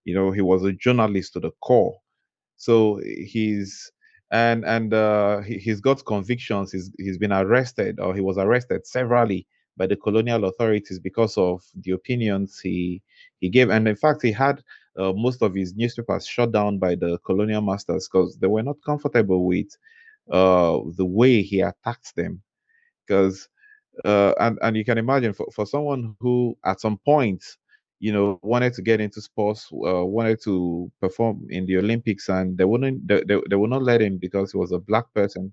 He was a journalist to the core. So he's got convictions. He's been arrested, or he was arrested severally by the colonial authorities because of the opinions he gave. And in fact, he had most of his newspapers shut down by the colonial masters because they were not comfortable with the way he attacked them. Because and you can imagine, for someone who at some point wanted to get into sports, wanted to perform in the Olympics, and they would not let him because he was a black person.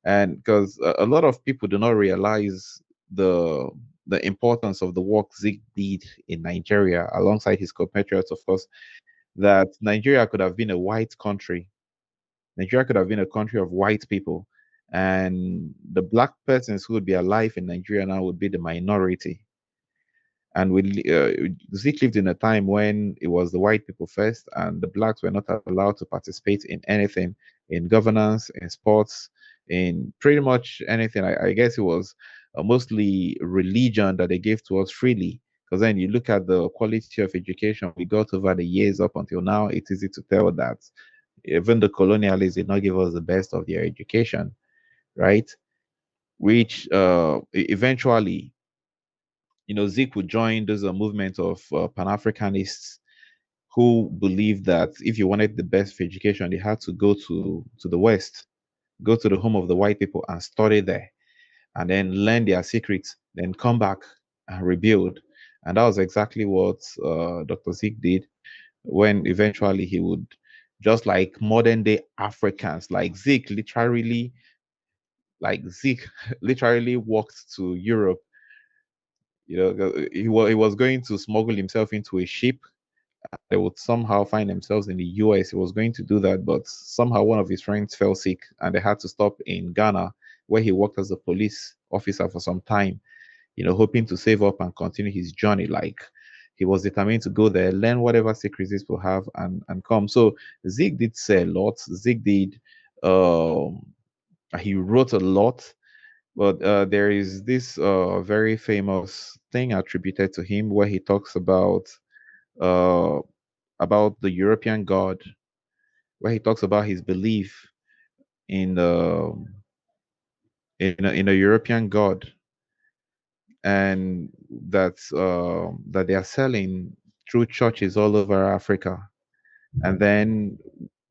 And because a lot of people do not realize the the importance of the work Zeke did in Nigeria alongside his compatriots, of course, that Nigeria could have been a white country. Nigeria could have been a country of white people, and the black persons who would be alive in Nigeria now would be the minority. And Zeke lived in a time when it was the white people first, and the blacks were not allowed to participate in anything, in governance, in sports, in pretty much anything. I guess it was mostly religion that they gave to us freely. Because then you look at the quality of education we got over the years up until now, it's easy to tell that even the colonialists did not give us the best of their education, right? Which eventually, Zeke would join this movement of Pan-Africanists who believed that if you wanted the best of education, you had to go to the West, go to the home of the white people and study there, and then learn their secrets, then come back and rebuild. And that was exactly what Dr. Zeke did when eventually he would, just like modern day Africans, Zeke literally walked to Europe. He was going to smuggle himself into a ship. They would somehow find themselves in the US. He was going to do that, but somehow one of his friends fell sick and they had to stop in Ghana, where he worked as a police officer for some time, hoping to save up and continue his journey. Like, he was determined to go there, learn whatever secrets these people have, and come. So Zeke did say a lot. Zeke did, he wrote a lot, but there is this very famous thing attributed to him where he talks uh, about the European God, where he talks about his belief in the in a European God, and that they are selling through churches all over Africa, and then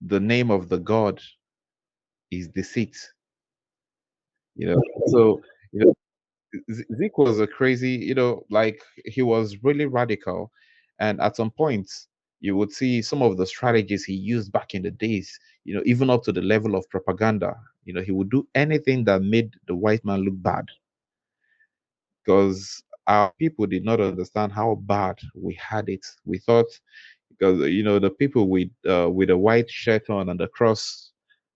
the name of the God is deceit. So Zeke was a crazy, like, he was really radical, and at some point you would see some of the strategies he used back in the days, even up to the level of propaganda. He would do anything that made the white man look bad, because our people did not understand how bad we had it. We thought, because the people with a white shirt on and the cross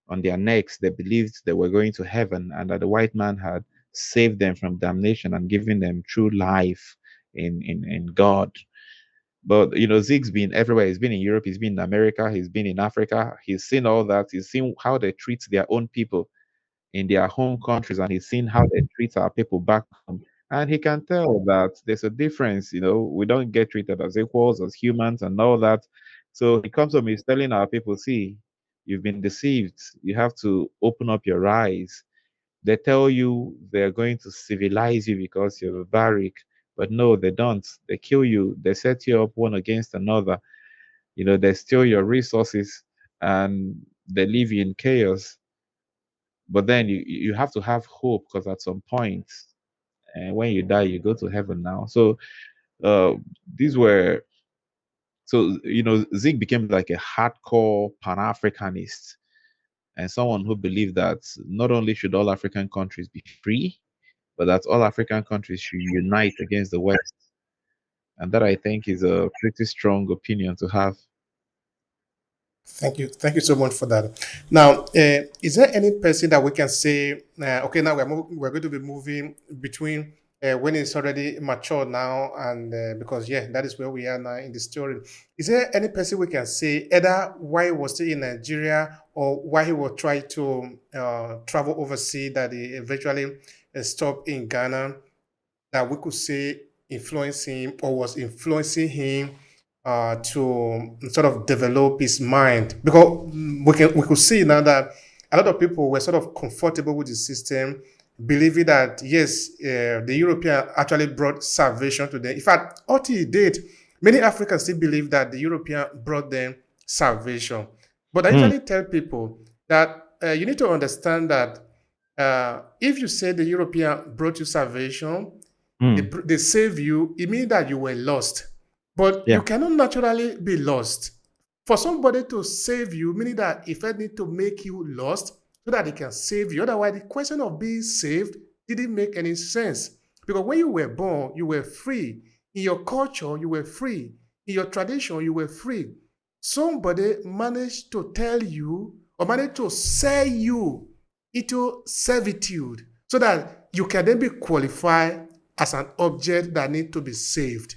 on their necks, they believed they were going to heaven, and that the white man had saved them from damnation and given them true life in God. But Zeke's been everywhere. He's been in Europe, he's been in America, he's been in Africa. He's seen all that. He's seen how they treat their own people in their home countries, and he's seen how they treat our people back home. And he can tell that there's a difference. We don't get treated as equals, as humans, and all that. So he comes home, he's telling our people, see, you've been deceived. You have to open up your eyes. They tell you they're going to civilize you because you're a barrack, but no, they don't. They kill you. They set you up one against another. They steal your resources, and they leave you in chaos. But then you have to have hope, because at some point, and when you die, you go to heaven now. So uh, these were so Zeke became like a hardcore Pan-Africanist, and someone who believed that not only should all African countries be free, but that all African countries should unite against the West. And that, I think, is a pretty strong opinion to have. Thank you so much for that. Now, is there any person that we can say, okay, now we're going to be moving between when it's already mature now, and because yeah, that is where we are now in the story. Is there any person we can say either why he was still in Nigeria or why he will try to travel overseas, that he eventually stopped in Ghana, that we could say influenced him or was influencing him to sort of develop his mind, because we could see now that a lot of people were sort of comfortable with the system, believing that yes, the European actually brought salvation to them. In fact, up to date, many Africans still believe that the European brought them salvation. But I Mm, usually tell people that you need to understand that if you say the European brought you salvation, mm, they save you, it means that you were lost. But yeah. you cannot naturally be lost. For somebody to save you, meaning that if I need to make you lost so that they can save you. Otherwise, the question of being saved didn't make any sense. Because when you were born, you were free. In your culture, you were free. In your tradition, you were free. Somebody managed to tell you or managed to sell you into servitude so that you can then be qualified as an object that need to be saved.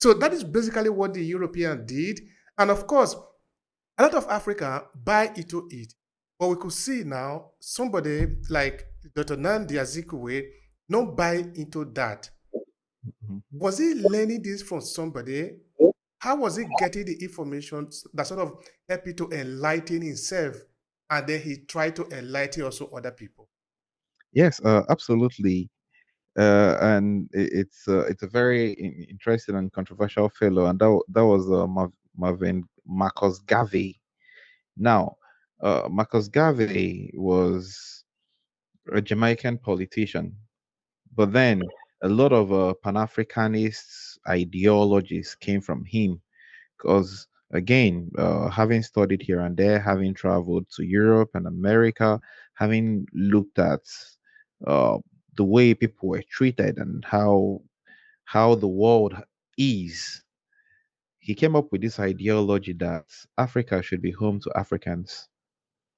So that is basically what the European did. And of course, a lot of Africa buy into it. But we could see now somebody like Dr. Nnamdi Azikiwe not buy into that. Mhm. Was he learning this from somebody? How was he getting the information that sort of helped him to enlighten himself? And then he tried to enlighten also other people. Yes, absolutely. And it's a very interesting and controversial fellow, and that was Marvin Marcus Garvey. Now, Marcus Garvey was a Jamaican politician, but then a lot of Pan-Africanist ideologies came from him because, again, having studied here and there, having traveled to Europe and America, having looked at uh, the way people were treated and how the world is, he came up with this ideology that Africa should be home to Africans,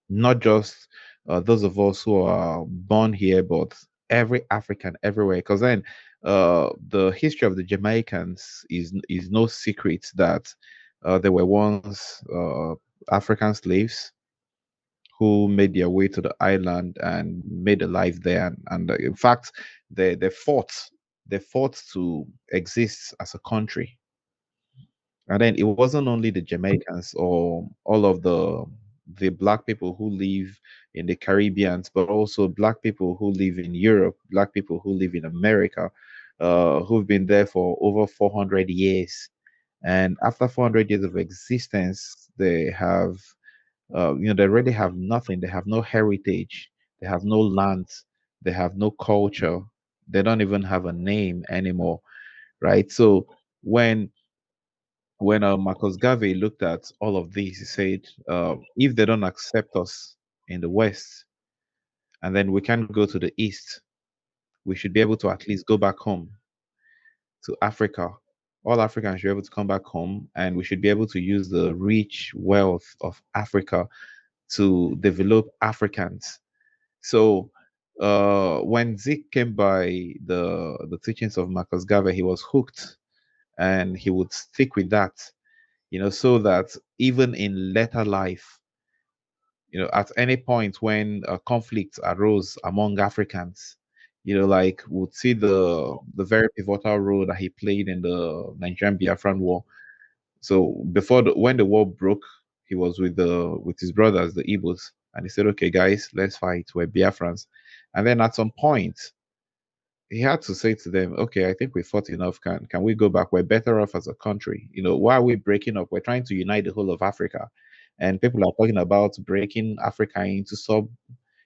not just those of us who are born here, but every African everywhere. Because then the history of the Jamaicans is no secret that they were once African slaves who made their way to the island and made a life there. And in fact, they fought to exist as a country. And then it wasn't only the Jamaicans or all of the black people who live in the Caribbeans, but also black people who live in Europe, black people who live in America, who've been there for over 400 years. And after 400 years of existence, they have, they really have nothing. They have no heritage. They have no land. They have no culture. They don't even have a name anymore, right? So when Marcus Garvey looked at all of this, he said, if they don't accept us in the West, and then we can go to the East, we should be able to at least go back home to Africa. All Africans should be able to come back home, and we should be able to use the rich wealth of Africa to develop Africans. So when Zeke came by the teachings of Marcus Garvey, he was hooked, and he would stick with that, so that even in later life, at any point when conflict arose among Africans, like would see the very pivotal role that he played in the Nigerian Biafran War. So when the war broke, he was with his brothers, the Igbos, and he said, "Okay, guys, let's fight. We're Biafrans." And then at some point, he had to say to them, "Okay, I think we fought enough. Can we go back? We're better off as a country. Why are we breaking up? We're trying to unite the whole of Africa, and people are talking about breaking Africa into sub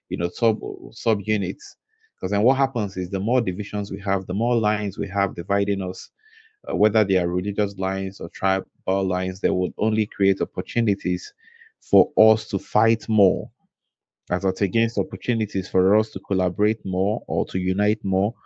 units. Because then what happens is the more divisions we have, the more lines we have dividing us, whether they are religious lines or tribal lines, they would only create opportunities for us to fight more, as against opportunities for us to collaborate more or to unite more